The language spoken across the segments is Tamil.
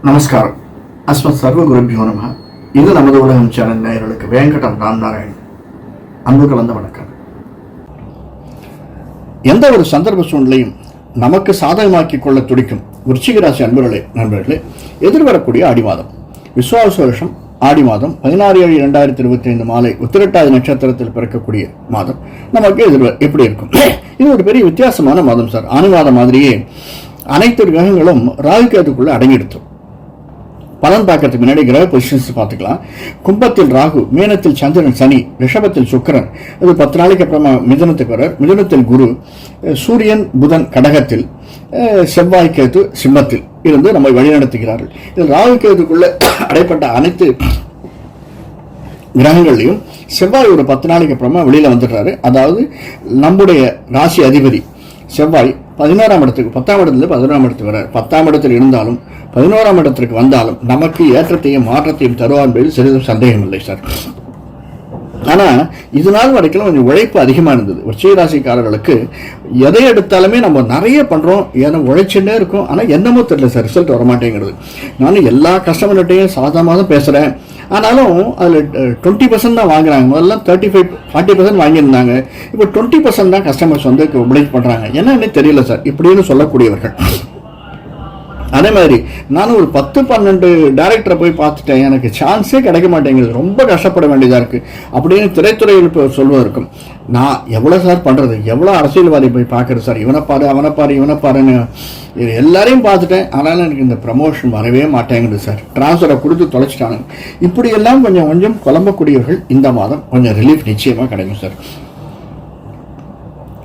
நமஸ்காரம். அஸ்மத் சர்வ குருபியோ நம. இது நமது உலகம் சேனல் நேயர்களுக்கு வேங்கடம் ராம்நாராயண் அன்பு கலந்த வணக்கம். எந்த ஒரு சந்தர்ப்ப சூழ்நிலையும் நமக்கு சாதகமாக்கிக் கொள்ள துடிக்கும் விருச்சிக ராசி நண்பர்களே, எதிர்வரக்கூடிய ஆடி மாதம் விஸ்வாவச வருஷம் ஆடி மாதம் 16/7/2025 மாலை உத்திரட்டாதி நட்சத்திரத்தில் பிறக்கக்கூடிய மாதம் நமக்கு எப்படி இருக்கும்? இது ஒரு பெரிய வித்தியாசமான மாதம் சார். ஆணி மாதம் மாதிரியே அனைத்து கிரகங்களும் ராகு கேதுக்குள்ள அடங்கிடுத்தோம். பலன் பார்க்கறதுக்கு முன்னாடி கிரக பொசிஷன்ஸ் பார்த்துக்கலாம். கும்பத்தில் ராகு, மீனத்தில் சந்திரன், சனி, ரிஷபத்தில் சுக்கிரன், இது 10 நாளைக்கு அப்புறமா மிதுனத்துக்கு வர்றார். மிதுனத்தில் குரு, சூரியன் புதன் கடகத்தில், செவ்வாய் கேது சிம்மத்தில் இருந்து நம்மை வழிநடத்துகிறார்கள். இதில் ராகு கேதுக்குள்ள அடைப்பட்ட அனைத்து கிரகங்களையும் செவ்வாய் ஒரு 10 நாளைக்கு அப்புறமா வெளியில வந்துடுறாரு. அதாவது நம்முடைய ராசி அதிபதி செவ்வாய் 11ஆம் இடத்துக்கு 10ஆம் இடத்துல 11ஆம் இடத்துக்கு வர 10ஆம் இடத்தில் இருந்தாலும் 11ஆம் இடத்திற்கு வந்தாலும் நமக்கு ஏற்றத்தையும் மாற்றத்தையும் தருவார் என்பதில் சிறிதும் சந்தேகம் இல்லை சார். ஆனா இது நாள் வரைக்கும் கொஞ்சம் உழைப்பு அதிகமா இருந்தது. விருச்சிக ராசிக்காரர்களுக்கு எதை எடுத்தாலுமே நம்ம நிறைய பண்றோம், ஏன்னா உழைச்சுட்டே இருக்கும். ஆனா என்னமோ தெரியல சார், ரிசல்ட் வரமாட்டேங்கிறது. நானும் எல்லா கஸ்டமர்கிட்டையும் சாதாரணமாக தான் பேசுறேன். ஆனாலும் அதில் 20% தான் வாங்குறாங்க. முதல்ல 35-40% வாங்கியிருந்தாங்க. இப்போ 20% தான் கஸ்டமர்ஸ் வந்து உழைப்பு பண்றாங்க. என்னன்னு தெரியல சார் இப்படின்னு சொல்லக்கூடியவர்கள். அதே மாதிரி நானும் ஒரு 10-12 டைரக்டரை போய் பார்த்துட்டேன், எனக்கு சான்ஸே கிடைக்க மாட்டேங்குது, ரொம்ப கஷ்டப்பட வேண்டியதாக இருக்குது அப்படின்னு திரைத்துறையில் இப்போ சொல்வதற்கும், நான் எவ்வளோ சார் பண்ணுறது, எவ்வளோ அரசியல்வாதி போய் பார்க்குறது சார், இவனை பாரு அவனை பாரு இவனை பாருன்னு எல்லாரையும் பார்த்துட்டேன். ஆனாலும் எனக்கு இந்த ப்ரமோஷன் வரவே மாட்டேங்குது சார், டிரான்ஸ்ஃபரை கொடுத்து தொலைச்சிட்டானுங்க. இப்படியெல்லாம் கொஞ்சம் கொஞ்சம் குழம்பக்கூடியவர்கள் இந்த மாதம் கொஞ்சம் ரிலீஃப் நிச்சயமாக கிடைக்கும் சார்.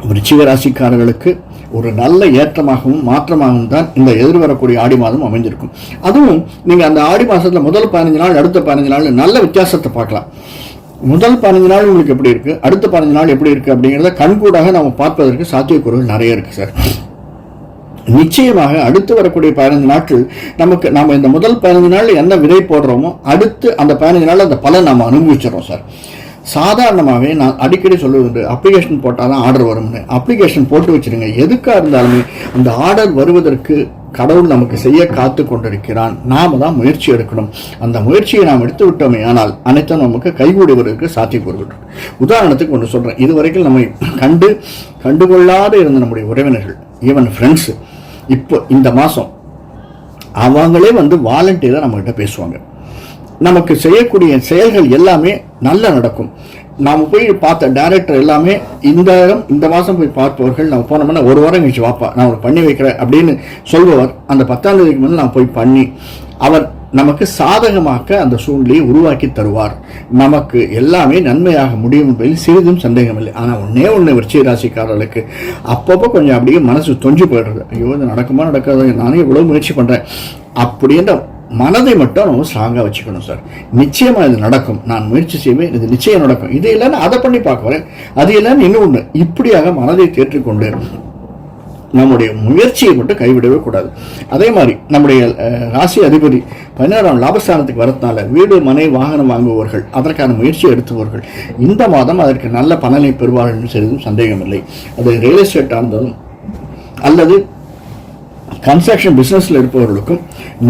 விருச்சிக ராசிக்காரர்களுக்கு ஒரு நல்ல ஏற்றமாகவும் மாற்றமாகவும் தான் இந்த எதிர்வரக்கூடிய ஆடி மாதம் அமைஞ்சிருக்கும். அதுவும் நீங்கள் அந்த ஆடி மாதத்தில் முதல் 15 நாள் அடுத்த 15 நாள் நல்ல வித்தியாசத்தை பார்க்கலாம். முதல் 15 நாள் உங்களுக்கு எப்படி இருக்குது, அடுத்த 15 நாள் எப்படி இருக்குது அப்படிங்கிறத கண்கூடாக நம்ம பார்ப்பதற்கு சாத்தியக்கூறுகள் நிறைய இருக்குது சார். நிச்சயமாக அடுத்து வரக்கூடிய 15 நாட்கள் நம்ம இந்த முதல் 15 நாள் என்ன விதை போடுறோமோ அடுத்து அந்த 15 நாள் அந்த பலன் நம்ம அனுபவிச்சிடறோம் சார். சாதாரணமாகவே நான் அடிக்கடி சொல்லுவது, அப்ளிகேஷன் போட்டால் தான் ஆர்டர் வரும்னு. அப்ளிகேஷன் போட்டு வச்சுருங்க. எதுக்காக இருந்தாலுமே அந்த ஆர்டர் வருவதற்கு கடவுள் நமக்கு செய்ய காத்து கொண்டிருக்கிறான். நாம தான் முயற்சி எடுக்கணும். அந்த முயற்சியை நாம் எடுத்து விட்டோமே ஆனால் அனைத்தும் நமக்கு கைகூடுவதற்கு சாத்தியக்கூறுகள். உதாரணத்துக்கு ஒன்று சொல்கிறேன். இதுவரைக்கும் நம்மை கண்டுகொள்ளாத இருந்த நம்முடைய உறவினர்கள், ஈவன் ஃப்ரெண்ட்ஸு, இப்போ இந்த மாதம் அவங்களே வந்து வாலண்டியராக நம்மகிட்ட பேசுவாங்க. நமக்கு செய்யக்கூடிய செயல்கள் எல்லாமே நல்லா நடக்கும். நாம் போய் பார்த்த டைரக்டர் எல்லாமே இந்த மாதம் போய் பார்ப்பவர்கள், நம்ம போனோம்னா 1 வாரம் கழிச்சு வாப்பா நான் ஒரு பண்ணி வைக்கிறேன் அப்படின்னு சொல்பவர், அந்த 10ஆம் தேதிக்கு முன்னாடி நான் போய் பண்ணி அவர் நமக்கு சாதகமாக்க அந்த சூழ்நிலையை உருவாக்கி தருவார். நமக்கு எல்லாமே நன்மையாக முடியும் என்பதில் சிறிதும் சந்தேகம் இல்லை. ஆனால் ஒன்று விருச்சிக ராசிக்காரர்களுக்கு அப்பப்போ கொஞ்சம் அப்படியே மனசு தொஞ்சு போயிடுறது. ஐயோ இது நடக்குமா நடக்காது, நானே இவ்வளோ முயற்சி பண்ணுறேன் அப்படின்ற மனதை மட்டும் நம்ம ஸ்ட்ராங்காக வச்சுக்கணும் சார். நிச்சயமாக இது நடக்கும், நான் முயற்சி செய்வேன், இது நிச்சயம் நடக்கும். இது இல்லைன்னு அதை பண்ணி பார்க்க வரேன், அது இல்லைன்னு இன்னொன்று, இப்படியாக மனதை தேற்றிக்கொண்டு நம்முடைய முயற்சியை மட்டும் கைவிடவே கூடாது. அதே மாதிரி நம்முடைய ராசி அதிபதி 16ஆம் லாபஸ்தானத்துக்கு வரதுனால வீடு மனை வாகனம் வாங்குபவர்கள், அதற்கான முயற்சியை எடுத்துபவர்கள் இந்த மாதம் அதற்கு நல்ல பலனை பெறுவார்கள் என்று சிறிதும் சந்தேகம் இல்லை. அது ரியல் எஸ்டேட்டாக இருந்தாலும் அல்லது கன்ஸ்ட்ரக்ஷன் பிஸ்னஸில் இருப்பவர்களுக்கும்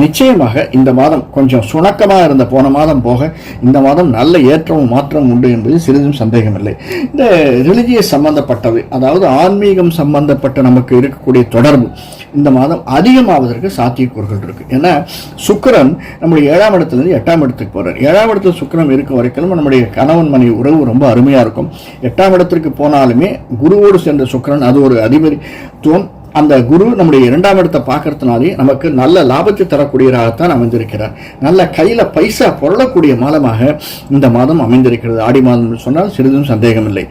நிச்சயமாக இந்த மாதம் கொஞ்சம் சுணக்கமாக இருந்த போன மாதம் போக இந்த மாதம் நல்ல ஏற்றமும் மாற்றமும் உண்டு என்பது சிறிதும் சந்தேகம் இல்லை. இந்த ரிலிஜியஸ் சம்பந்தப்பட்டது, அதாவது ஆன்மீகம் சம்பந்தப்பட்ட நமக்கு இருக்கக்கூடிய தொடர்பு இந்த மாதம் அதிகமாவதற்கு சாத்தியக்கூறுகள் இருக்கு. ஏன்னா சுக்கிரன் நம்முடைய 7ஆம் இடத்துலேருந்து 8ஆம் இடத்துக்கு போறார். 7ஆம் இடத்துல சுக்கிரன் இருக்க வரைக்கும் நம்முடைய கணவன் மனைவி உறவு ரொம்ப அருமையாக இருக்கும். 8ஆம் இடத்திற்கு போனாலுமே குருவோடு சென்ற சுக்கிரன் அது ஒரு அதிபதித்துவம். அந்த குரு நம்முடைய 2ஆம் இடத்தை பார்க்கறதுனாலே நமக்கு நல்ல லாபத்தை தரக்கூடியவராகத்தான் அமைந்திருக்கிறார். நல்ல கையில் பைசா பொருளக்கூடிய மாதமாக இந்த மாதம் அமைந்திருக்கிறது. ஆடி மாதம் சொன்னால் சிறிதும் சந்தேகம் இல்லை.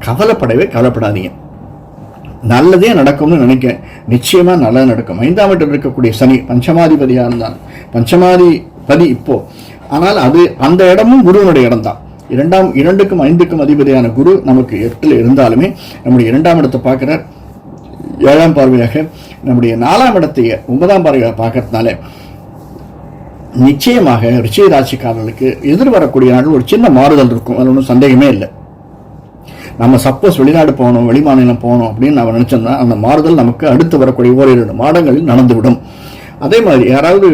கவலைப்படாதீங்க, நல்லதே நடக்கும்னு நினைக்கிறேன். நிச்சயமா நல்லது நடக்கும். 5ஆம் இடத்தில் இருக்கக்கூடிய சனி பஞ்சமாதிபதியாக இருந்தால் பஞ்சமாதிபதி இப்போ, ஆனால் அது அந்த இடமும் குருவனுடைய இடம் தான். 2க்கும் 5க்கும் அதிபதியான குரு நமக்கு 8ல் இருந்தாலுமே நம்முடைய 2ஆம் இடத்தை பார்க்கிறார். 7ஆம் பார்வையாக நம்முடைய 4ஆம் இடத்தை 9ஆம் பார்வையாக பார்க்கறதுனால நிச்சயமாக விருச்சிக ராசிக்காரர்களுக்கு எதிர்வரக்கூடிய நாள் ஒரு சின்ன மாறுதல் இருக்கும். அது ஒன்றும் சந்தேகமே இல்லை. நம்ம சப்போஸ் வெளிநாடு போகணும், வெளிமாநிலம் போகணும் அப்படின்னு நம்ம நினைச்சோம்னா அந்த மாறுதல் நமக்கு அடுத்து வரக்கூடிய 1-2 மாதங்களில் நடந்துவிடும். அதே மாதிரி யாராவது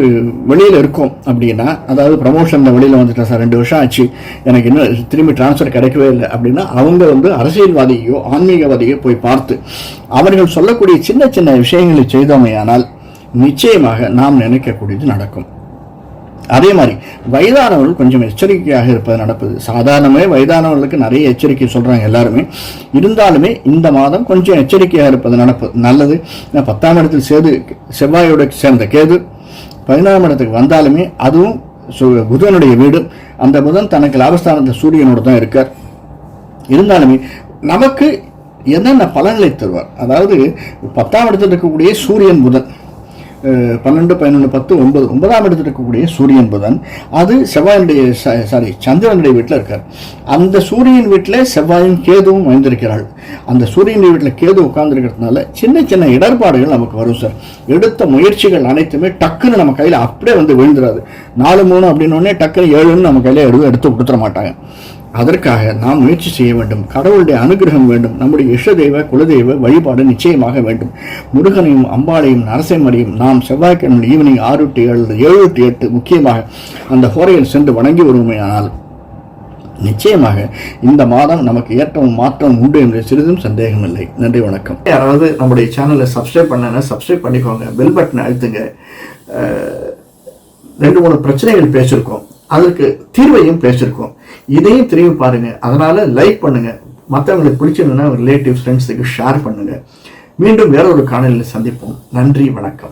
வெளியில் இருக்கோம் அப்படின்னா, அதாவது ப்ரமோஷனில் வெளியில் வந்துட்டேன் சார், 2 வருஷம் ஆச்சு, எனக்கு இன்னும் திரும்பி டிரான்ஸ்ஃபர் கிடைக்கவே இல்லை அப்படின்னா, அவங்க அரசியல்வாதியோ ஆன்மீகவாதியோ போய் பார்த்து அவர்கள் சொல்லக்கூடிய சின்ன சின்ன விஷயங்களை செய்தோமையானால் நிச்சயமாக நாம் நினைக்கக்கூடியது நடக்கும். அதே மாதிரி வயதானவர்கள் கொஞ்சம் எச்சரிக்கையாக இருப்பது நடப்பது. சாதாரணமே வயதானவர்களுக்கு நிறைய எச்சரிக்கை சொல்றாங்க எல்லாருமே. இருந்தாலுமே இந்த மாதம் கொஞ்சம் எச்சரிக்கையாக இருப்பது நடப்பது நல்லது. 10ஆம் இடத்தில் செவ்வாயோட சேர்ந்த கேது 11ஆம் இடத்துக்கு வந்தாலுமே அதுவும் புதனுடைய வீடு. அந்த புதன் தனக்கு லாபஸ்தானத்தில் சூரியனோடு தான் இருக்கார். இருந்தாலுமே நமக்கு என்னென்ன பலன்களை தருவார், அதாவது 10ஆம் இடத்தில் இருக்கக்கூடிய சூரியன் புதன் 12, 11, 10, 9 9ஆம் இடத்தில் இருக்கக்கூடிய சூரியன் புதன் அது சந்திரனுடைய வீட்டில் இருக்கார். அந்த சூரியன் வீட்டில் செவ்வாயும் கேதுவும் அமைந்திருக்கிறாள். அந்த சூரியன் வீட்டில் கேது உட்கார்ந்துருக்கிறதுனால சின்ன சின்ன இடர்பாடுகள் நமக்கு வரும் சார். எடுத்த முயற்சிகள் அனைத்துமே டக்குன்னு நம்ம கையில் அப்படியே விழுந்துடாது. 4, 3 அப்படின்னோடனே டக்குன்னு 7ன்னு நம்ம கையில் எடுத்து கொடுத்துட மாட்டாங்க. அதற்காக நாம் முயற்சி செய்ய வேண்டும். கடவுளுடைய அனுகிரகம் வேண்டும். நம்முடைய இஷ்டதெய்வ குலதெய்வ வழிபாடு நிச்சயமாக வேண்டும். முருகனையும் அம்பாளையும் நரசிம்மரையும் நாம் செவ்வாய்க்கிழமை ஈவினிங் 6 to 7, 7 to 8 முக்கியமாக அந்த ஹோரையில் சென்று வணங்கி வருமையானால் நிச்சயமாக இந்த மாதம் நமக்கு ஏற்றமும் மாற்றம் உண்டு என்று சிறிதும் சந்தேகம் இல்லை. நன்றி, வணக்கம். யாராவது நம்முடைய சேனலை சப்ஸ்கிரைப் பண்ணனா சப்ஸ்கிரைப் பண்ணிக்கோங்க. பெல் பட்டனை அழுத்துங்க. 2-3 பிரச்சனைகள் பேசியிருக்கோம், அதற்கு தீர்வையும் பேசியிருக்கோம். இதையும் திரும்பி பாருங்க. அதனால லைக் பண்ணுங்க. மற்றவங்களுக்கு பிடிச்சிருந்தா ரிலேட்டிவ்ஸ் ஃப்ரெண்ட்ஸுக்கு ஷேர் பண்ணுங்க. மீண்டும் வேற ஒரு காணொலியில் சந்திப்போம். நன்றி, வணக்கம்.